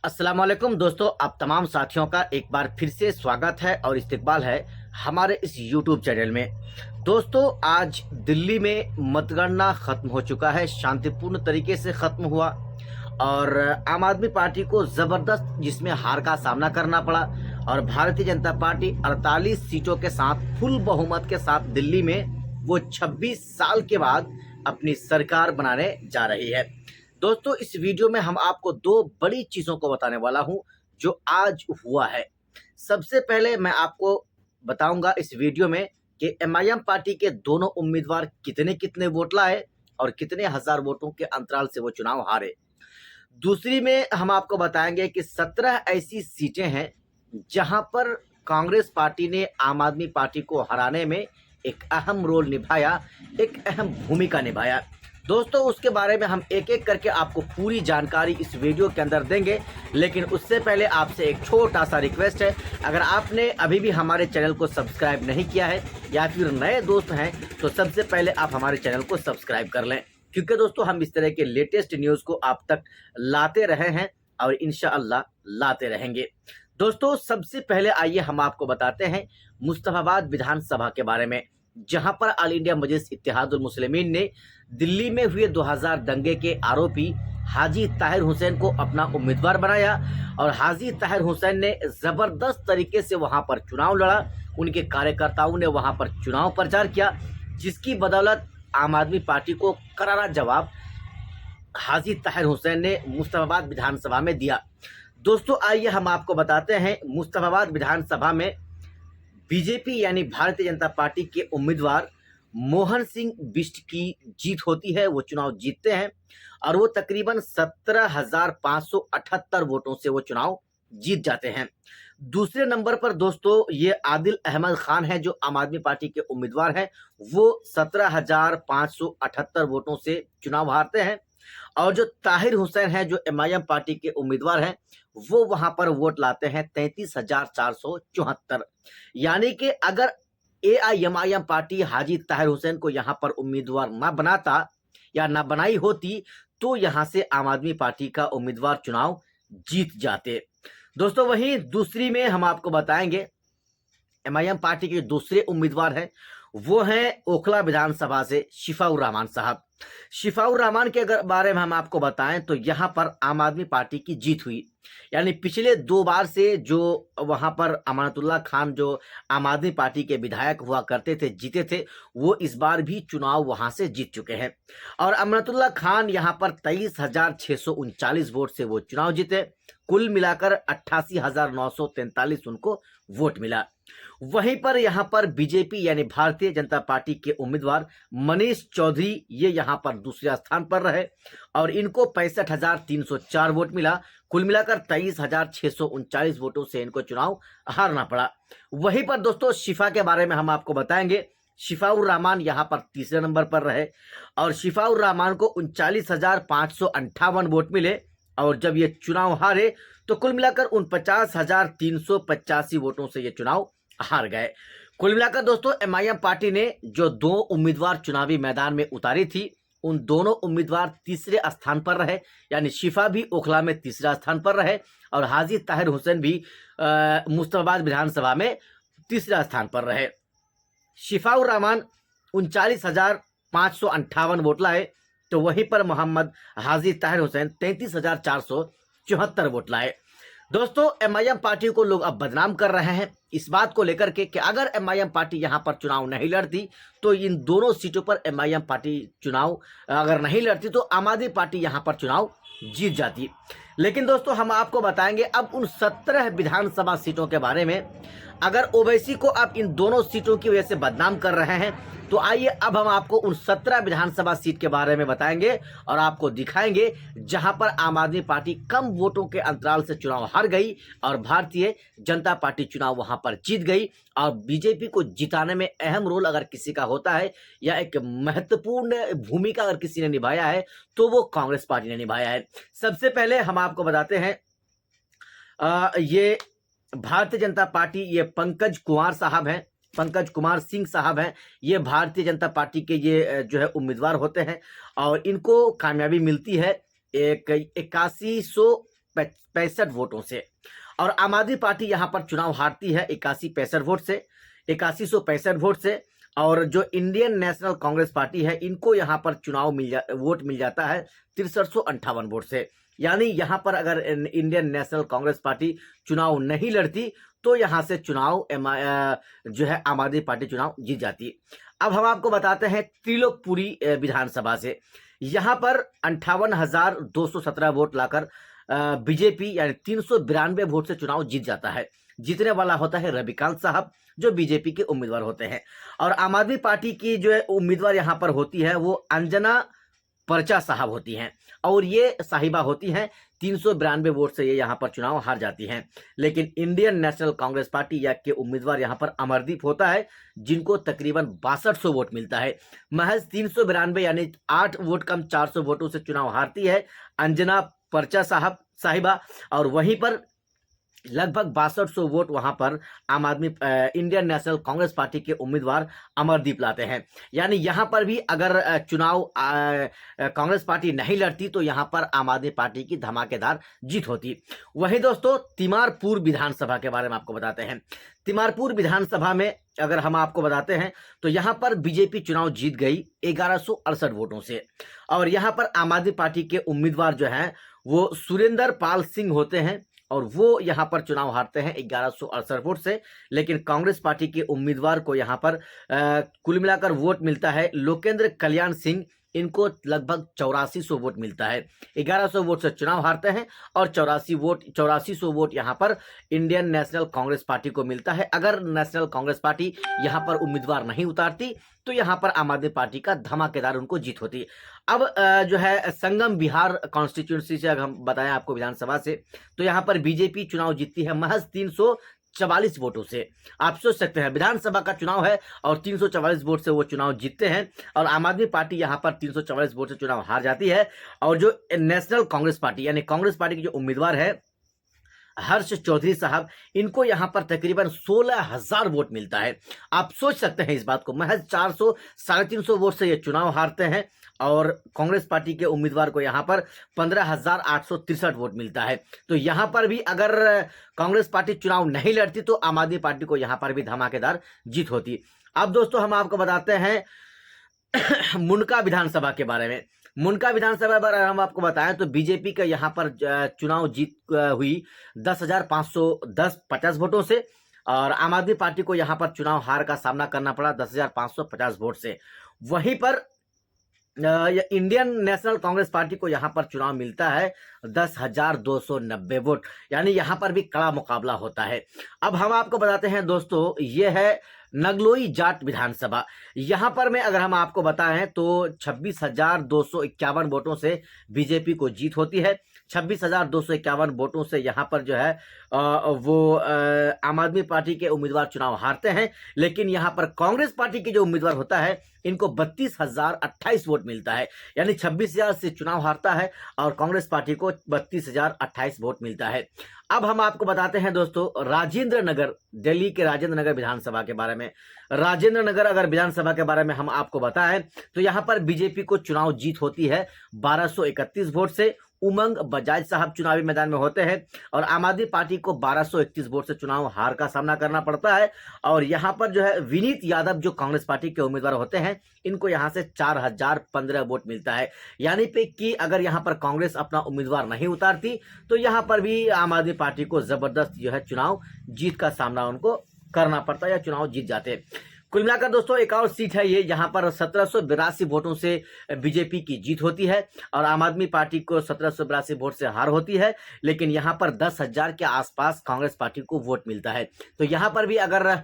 अस्सलाम वालेकुम दोस्तों, आप तमाम साथियों का एक बार फिर से स्वागत है और इस्तकबाल है हमारे इस यूट्यूब चैनल में। दोस्तों, आज दिल्ली में मतगणना ख़त्म हो चुका है, शांतिपूर्ण तरीके से ख़त्म हुआ और आम आदमी पार्टी को ज़बरदस्त जिसमें हार का सामना करना पड़ा और भारतीय जनता पार्टी 48 सीटों के साथ फुल बहुमत के साथ दिल्ली में वो 26 साल के बाद अपनी सरकार बनाने जा रही है। दोस्तों, इस वीडियो में हम आपको दो बड़ी चीज़ों को बताने वाला हूं जो आज हुआ है। सबसे पहले मैं आपको बताऊंगा इस वीडियो में कि एमआईएम पार्टी के दोनों उम्मीदवार कितने कितने वोट लाए और कितने हजार वोटों के अंतराल से वो चुनाव हारे। दूसरी में हम आपको बताएंगे कि 17 ऐसी सीटें हैं जहां पर कांग्रेस पार्टी ने आम आदमी पार्टी को हराने में एक अहम रोल निभाया, एक अहम भूमिका निभाया। दोस्तों, उसके बारे में हम एक एक करके आपको पूरी जानकारी इस वीडियो के अंदर देंगे, लेकिन उससे पहले आपसे एक छोटा सा रिक्वेस्ट है। अगर आपने अभी भी हमारे चैनल को सब्सक्राइब नहीं किया है या फिर नए दोस्त हैं तो सबसे पहले आप हमारे चैनल को सब्सक्राइब कर लें, क्योंकि दोस्तों हम इस तरह के लेटेस्ट न्यूज़ को आप तक लाते रहे हैं और इंशाअल्लाह लाते रहेंगे। दोस्तों, सबसे पहले आइए हम आपको बताते हैं मुस्तफाबाद विधानसभा के बारे में, जहां पर ऑल इंडिया मजलिस इत्तेहादुल मुस्लिमीन ने दिल्ली में हुए 2000 दंगे के आरोपी हाजी ताहिर हुसैन को अपना उम्मीदवार बनाया और हाजी ताहिर हुसैन ने ज़बरदस्त तरीके से वहां पर चुनाव लड़ा। उनके कार्यकर्ताओं ने वहां पर चुनाव प्रचार किया, जिसकी बदौलत आम आदमी पार्टी को करारा जवाब हाजी ताहिर हुसैन ने मुस्तफाबाद विधानसभा में दिया। दोस्तों, आइए हम आपको बताते हैं मुस्तफाबाद विधानसभा में बीजेपी यानी भारतीय जनता पार्टी के उम्मीदवार मोहन सिंह बिष्ट की जीत होती है। वो चुनाव जीतते हैं और वो तकरीबन 17,578 वोटों से वो चुनाव जीत जाते हैं। दूसरे नंबर पर दोस्तों ये आदिल अहमद खान है जो आम आदमी पार्टी के उम्मीदवार हैं। वो 17,578 वोटों से चुनाव हारते हैं और जो ताहिर हुसैन है जो एमआईएम पार्टी के उम्मीदवार हैं वो वहां पर वोट लाते हैं 33,474। यानी कि अगर एआईएमआईएम पार्टी हाजी ताहिर हुसैन को यहां पर उम्मीदवार ना बनाता या ना बनाई होती तो यहां से आम आदमी पार्टी का उम्मीदवार चुनाव जीत जाते। दोस्तों, वहीं दूसरी में हम आपको बताएंगे एमआईएम पार्टी के दूसरे उम्मीदवार हैं, वो हैं ओखला विधानसभा से शिफाउर रहमान साहब। शिफाउर रहमान के अगर बारे में हम आपको बताएं तो यहाँ पर आम आदमी पार्टी की जीत हुई। यानी पिछले 2 बार से जो वहाँ पर अमानतुल्लाह खान जो आम आदमी पार्टी के विधायक हुआ करते थे, जीते थे, वो इस बार भी चुनाव वहाँ से जीत चुके हैं और अमानतुल्लाह खान यहाँ पर 23,639 वोट से वो चुनाव जीते। कुल मिलाकर 88,943 उनको वोट मिला। वहीं पर यहाँ पर बीजेपी यानी भारतीय जनता पार्टी के उम्मीदवार मनीष चौधरी ये यहाँ पर दूसरे स्थान पर रहे और इनको 65,304 वोट मिला। कुल मिलाकर 23,639 वोटों से इनको चुनाव हारना पड़ा। वहीं पर दोस्तों शिफा के बारे में हम आपको बताएंगे। शिफाउर रहमान यहाँ पर तीसरे नंबर पर रहे और शिफाउर रहमान को 39,558 वोट मिले और जब ये चुनाव हारे तो कुल मिलाकर 49,385 वोटों से ये चुनाव हार गए। कुल मिलाकर दोस्तों एमआईएम पार्टी ने जो 2 उम्मीदवार चुनावी मैदान में उतारी थी, उन दोनों उम्मीदवार तीसरे स्थान पर रहे। यानी शिफा भी ओखला में तीसरा स्थान पर रहे और हाजी ताहिर हुसैन भी मुस्तफाबाद विधानसभा में तीसरा स्थान पर रहे। शिफाउर रहमान 39,558 वोट लाए तो वहीं पर मोहम्मद हाजी ताहिर हुसैन 33,474 वोट लाए। दोस्तों, एमआईएम पार्टी को लोग अब बदनाम कर रहे हैं इस बात को लेकर के कि अगर एमआईएम पार्टी यहां पर चुनाव नहीं लड़ती तो इन दोनों सीटों पर एमआईएम पार्टी चुनाव अगर नहीं लड़ती तो आम आदमी पार्टी यहां पर चुनाव जीत जाती। लेकिन दोस्तों हम आपको बताएंगे अब उन 17 विधानसभा सीटों के बारे में। अगर ओवैसी को आप इन दोनों सीटों की वजह से बदनाम कर रहे हैं तो आइए अब हम आपको उन 17 विधानसभा सीट के बारे में बताएंगे और आपको दिखाएंगे जहां पर आम आदमी पार्टी कम वोटों के अंतराल से चुनाव हार गई और भारतीय जनता पार्टी चुनाव वहां पर जीत गई। और बीजेपी को जिताने में अहम रोल अगर किसी का होता है या एक महत्वपूर्ण भूमिका अगर किसी ने निभाया है तो वो कांग्रेस पार्टी ने निभाया है। सबसे पहले हम आपको बताते हैं ये भारतीय जनता पार्टी, ये पंकज कुमार साहब हैं, पंकज कुमार सिंह साहब हैं। ये भारतीय जनता पार्टी के ये जो है उम्मीदवार होते हैं और इनको कामयाबी मिलती है एक 8100 65 वोटों से। और आम आदमी पार्टी यहाँ पर चुनाव हारती है 81-65 वोट से, 8165 वोट से। और जो इंडियन नेशनल कांग्रेस पार्टी है, इनको यहाँ पर वोट मिल जाता है 6358 वोट से। यानी यहाँ पर अगर इंडियन नेशनल कांग्रेस पार्टी चुनाव नहीं लड़ती तो यहाँ से चुनाव जो है आम आदमी पार्टी चुनाव जीत जाती। अब हम आपको बताते हैं त्रिलोकपुरी विधानसभा से, यहाँ पर 58,217 वोट लाकर बीजेपी यानी 392 वोट से चुनाव जीत जाता है। जीतने वाला होता है रविकांत साहब, जो बीजेपी के उम्मीदवार होते हैं। और आम आदमी पार्टी की जो उम्मीदवार यहाँ पर होती है वो अंजना पर्चा साहब होती हैं, और ये साहिबा होती हैं। 392 वोट से ये यहाँ पर चुनाव हार जाती हैं। लेकिन इंडियन नेशनल कांग्रेस पार्टी या के उम्मीदवार यहाँ पर अमरदीप होता है, जिनको तकरीबन 6200 वोट मिलता है। महज 392 यानी 8 वोट कम 400 वोटों से चुनाव हारती है अंजना पर्चा साहिबा। और वहीं पर लगभग 6200 वोट वहां पर आम आदमी इंडियन नेशनल कांग्रेस पार्टी के उम्मीदवार अमरदीप लाते हैं। यानी यहां पर भी अगर चुनाव कांग्रेस पार्टी नहीं लड़ती तो यहां पर आम आदमी पार्टी की धमाकेदार जीत होती। वहीं दोस्तों तिमारपुर विधानसभा के बारे में आपको बताते हैं। तिमारपुर विधानसभा में अगर हम आपको बताते हैं तो यहां पर बीजेपी चुनाव जीत गई 1168 वोटों से। और यहां पर आम आदमी पार्टी के उम्मीदवार जो हैं वो सुरेंद्र पाल सिंह होते हैं, और वो यहां पर चुनाव हारते हैं 1168 वोट से। लेकिन कांग्रेस पार्टी के उम्मीदवार को यहां पर कुल मिलाकर वोट मिलता है लोकेंद्र कल्याण सिंह, इनको लगभग 8400 वोट मिलता है। 1100 वोट से चुनाव हारते हैं और 8400 वोट यहां पर इंडियन नेशनल कांग्रेस पार्टी को मिलता है। अगर नेशनल कांग्रेस पार्टी यहां पर उम्मीदवार नहीं उतारती तो यहां पर आम आदमी पार्टी का धमाकेदार उनको जीत होती। अब जो है संगम बिहार कॉन्स्टिट्यूंसी से अगर हम बताएं आपको विधानसभा से, तो यहां पर बीजेपी चुनाव जीतती है महज 344 वोटों से। आप सोच सकते हैं विधानसभा का चुनाव है और 344 वोट से वो चुनाव जीतते हैं, और आम आदमी पार्टी यहां पर 344 वोट से चुनाव हार जाती है। और जो नेशनल कांग्रेस पार्टी यानी कांग्रेस पार्टी के जो उम्मीदवार है हर्ष चौधरी साहब, इनको यहां पर तकरीबन 16,000 वोट मिलता है। आप सोच सकते हैं इस बात को, महज 350 वोट से ये चुनाव हारते हैं। और कांग्रेस पार्टी के उम्मीदवार को यहां पर 15,863 वोट मिलता है। तो यहां पर भी अगर कांग्रेस पार्टी चुनाव नहीं लड़ती तो आम आदमी पार्टी को यहां पर भी धमाकेदार जीत होती। अब दोस्तों हम आपको बताते हैं मुनका विधानसभा के बारे में। मुनका विधानसभा पर हम आपको बताएं तो बीजेपी का यहां पर चुनाव जीत हुई 10,550 वोटों से, और आम आदमी पार्टी को यहां पर चुनाव हार का सामना करना पड़ा 10,550 वोट से। वहीं पर इंडियन नेशनल कांग्रेस पार्टी को यहां पर चुनाव मिलता है 10,290 वोट। यानी यहां पर भी कड़ा मुकाबला होता है। अब हम आपको बताते हैं दोस्तों, ये है नगलोई जाट विधानसभा। यहां पर में अगर हम आपको बताएं तो 26,251 वोटों से बीजेपी को जीत होती है। 26,251 वोटों से यहां पर जो है वो आम आदमी पार्टी के उम्मीदवार चुनाव हारते हैं। लेकिन यहां पर कांग्रेस पार्टी के जो उम्मीदवार होता है इनको 32,028 वोट मिलता है। यानी 26,000 से चुनाव हारता है और कांग्रेस पार्टी को 32,028 वोट मिलता है। अब हम आपको बताते हैं दोस्तों राजेंद्र नगर, दिल्ली के राजेंद्र नगर विधानसभा के बारे में। राजेंद्र नगर अगर विधानसभा के बारे में हम आपको बताएं तो यहां पर बीजेपी को चुनाव जीत होती है 1231 वोट से। उमंग बजाज साहब चुनावी मैदान में होते हैं, और आम आदमी पार्टी को 1231 वोट से चुनाव हार का सामना करना पड़ता है। और यहां पर जो है विनीत यादव जो कांग्रेस पार्टी के उम्मीदवार होते हैं, इनको यहां से 4,015 वोट मिलता है। यानी पे कि अगर यहां पर कांग्रेस अपना उम्मीदवार नहीं उतारती तो यहां पर भी आम आदमी पार्टी को जबरदस्त जो है चुनाव जीत का सामना उनको करना पड़ता है या चुनाव जीत जाते। कुल मिलाकर दोस्तों एक और सीट है ये, जहां पर 1782 वोटों से बीजेपी की जीत होती है और आम आदमी पार्टी को 1782 वोट से हार होती है। लेकिन यहां पर 10,000 के आसपास कांग्रेस पार्टी को वोट मिलता है। तो यहां पर भी अगर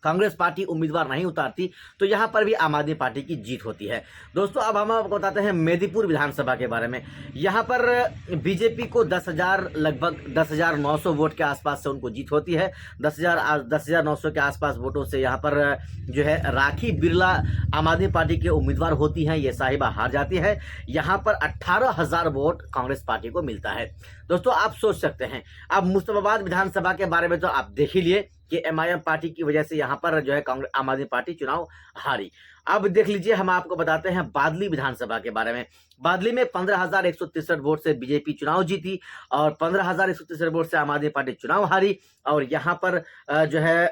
कांग्रेस पार्टी उम्मीदवार नहीं उतारती तो यहां पर भी आम आदमी पार्टी की जीत होती है। दोस्तों अब हम आपको बताते हैं मेदिनीपुर विधानसभा के बारे में। यहां पर बीजेपी को 10,000 लगभग 10,900 वोट के आसपास से उनको जीत होती है। 10,900 के आसपास वोटों से यहां पर जो है राखी बिरला आम आदमी पार्टी के उम्मीदवार होती हैं, ये साहिबा हार जाती है। यहां पर 18,000 वोट कांग्रेस पार्टी को मिलता है। दोस्तों आप सोच सकते हैं, अब मुस्तफाबाद विधानसभा के बारे में तो आप देख ही लिए कि एमआईएम पार्टी की वजह से यहाँ पर जो है कांग्रेस आम आदमी पार्टी चुनाव हारी। अब देख लीजिए, हम आपको बताते हैं बादली विधानसभा के बारे में। बादली में 15,163 वोट से बीजेपी चुनाव जीती और 15,163 वोट से आम आदमी पार्टी चुनाव हारी। और यहाँ पर जो है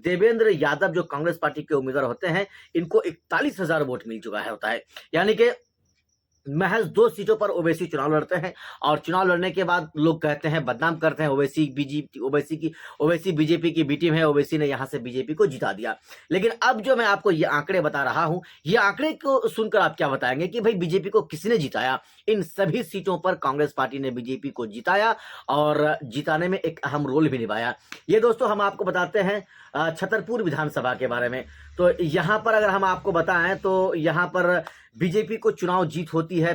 देवेंद्र यादव जो कांग्रेस पार्टी के उम्मीदवार होते हैं, इनको 41,000 वोट मिल चुका है होता है, यानी कि महज 2 सीटों पर ओवैसी चुनाव लड़ते हैं। और चुनाव लड़ने के बाद लोग कहते हैं, बदनाम करते हैं ओवैसी बीजेपी की बी टीम है, ओवैसी ने यहां से बीजेपी को जिता दिया। लेकिन अब जो मैं आपको ये आंकड़े बता रहा हूं, ये आंकड़े को सुनकर आप क्या बताएंगे कि भाई बीजेपी को किसने जिताया? इन सभी सीटों पर कांग्रेस पार्टी ने बीजेपी को जिताया और जिताने में एक अहम रोल भी निभाया। ये दोस्तों हम आपको बताते हैं छतरपुर विधानसभा के बारे में। तो यहाँ पर अगर हम आपको बताएं तो यहाँ पर बीजेपी को चुनाव जीत होती है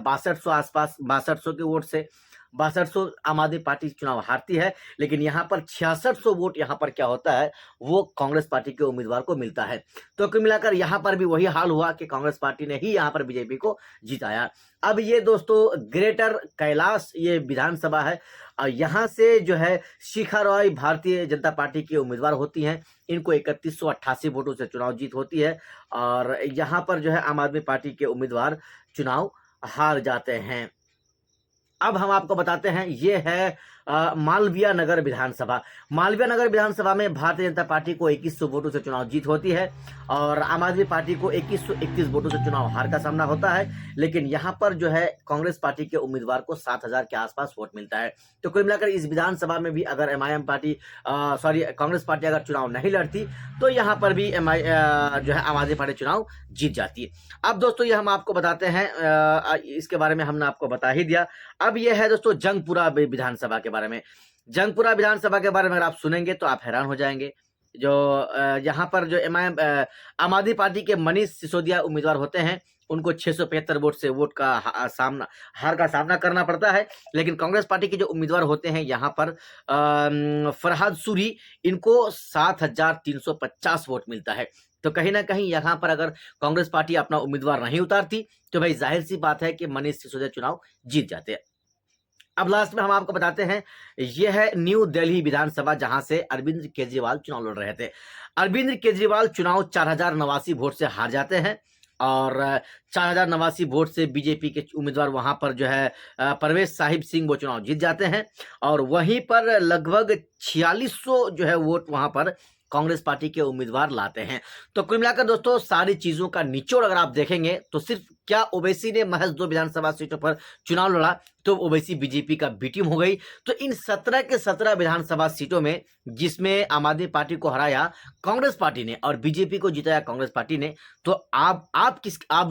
6200 आसपास, 6200 के वोट से। 6200 आम आदमी पार्टी चुनाव हारती है, लेकिन यहाँ पर 6600 वोट यहाँ पर क्या होता है, वो कांग्रेस पार्टी के उम्मीदवार को मिलता है। तो कुल मिलाकर यहाँ पर भी वही हाल हुआ कि कांग्रेस पार्टी ने ही यहाँ पर बीजेपी को जिताया। अब ये दोस्तों ग्रेटर कैलाश ये विधानसभा है और यहाँ से जो है शिखा रॉय भारतीय जनता पार्टी की उम्मीदवार होती हैं। इनको 3188 वोटों से चुनाव जीत होती है और यहाँ पर जो है आम आदमी पार्टी के उम्मीदवार चुनाव हार जाते हैं। अब हम आपको बताते हैं, ये है मालवीय नगर विधानसभा। मालवीय नगर विधानसभा में भारतीय जनता पार्टी को 2100 वोटों से चुनाव जीत होती है और आम आदमी पार्टी को 2131 वोटों से चुनाव हार का सामना होता है। लेकिन यहाँ पर जो है कांग्रेस पार्टी के उम्मीदवार को 7000 के आसपास वोट मिलता है। तो कुल मिलाकर इस विधानसभा में भी अगर कांग्रेस पार्टी अगर चुनाव नहीं लड़ती तो यहाँ पर भी जो है आम आदमी पार्टी चुनाव जीत जाती है। अब दोस्तों ये हम आपको बताते हैं, इसके बारे में हमने आपको बता ही दिया। अब ये है दोस्तों जंगपुरा विधानसभा के बारे में। जंगपुरा विधानसभा के बारे में अगर आप सुनेंगे तो आप हैरान हो जाएंगे। जो यहाँ पर जो आम आदमी पार्टी के मनीष सिसोदिया उम्मीदवार होते हैं, उनको 675 वोट से हार का सामना करना पड़ता है। लेकिन कांग्रेस पार्टी के जो उम्मीदवार होते हैं यहाँ पर फरहाद सूरी, इनको 7350 वोट मिलता है। तो कहीं ना कहीं यहाँ पर अगर कांग्रेस पार्टी अपना उम्मीदवार नहीं उतारती तो भाई जाहिर सी बात है कि मनीष सिसोदिया चुनाव जीत जाते हैं। अब लास्ट में हम आपको बताते हैं, यह है न्यू दिल्ली विधानसभा जहां से अरविंद केजरीवाल चुनाव लड़ रहे थे। अरविंद केजरीवाल चुनाव 4089 वोट से हार जाते हैं और 4089 वोट से बीजेपी के उम्मीदवार वहां पर जो है परवेश साहिब सिंह वो चुनाव जीत जाते हैं और वहीं पर लगभग 4600 जो है वोट वहां पर कांग्रेस पार्टी के उम्मीदवार लाते हैं। तो कुल मिलाकर दोस्तों सारी चीजों का निचोड़ अगर आप देखेंगे तो सिर्फ क्या ओवैसी ने महज 2 विधानसभा सीटों पर चुनाव लड़ा तो ओवैसी बीजेपी का बी टीम हो गई। तो इन 17 के 17 विधानसभा सीटों में जिसमें आम आदमी पार्टी को हराया कांग्रेस पार्टी ने और बीजेपी को जिताया कांग्रेस पार्टी ने, तो आप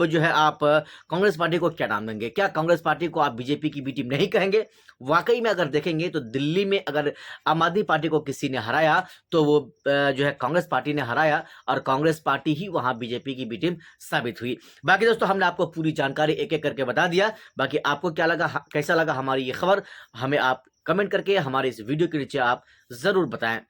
जो है आप कांग्रेस पार्टी को क्या नाम देंगे? क्या कांग्रेस पार्टी को आप बीजेपी की बी टीम नहीं कहेंगे? वाकई में अगर देखेंगे तो दिल्ली में अगर आम आदमी पार्टी को किसी ने हराया तो वो जो है कांग्रेस पार्टी ने हराया और कांग्रेस पार्टी ही वहां बीजेपी की बी टीम साबित हुई। बाकी दोस्तों हमने आपको पूरी जानकारी एक एक करके बता दिया। बाकी आपको क्या लगा, कैसा लगा हमारी ये खबर, हमें आप कमेंट करके हमारे इस वीडियो के नीचे आप जरूर बताएं।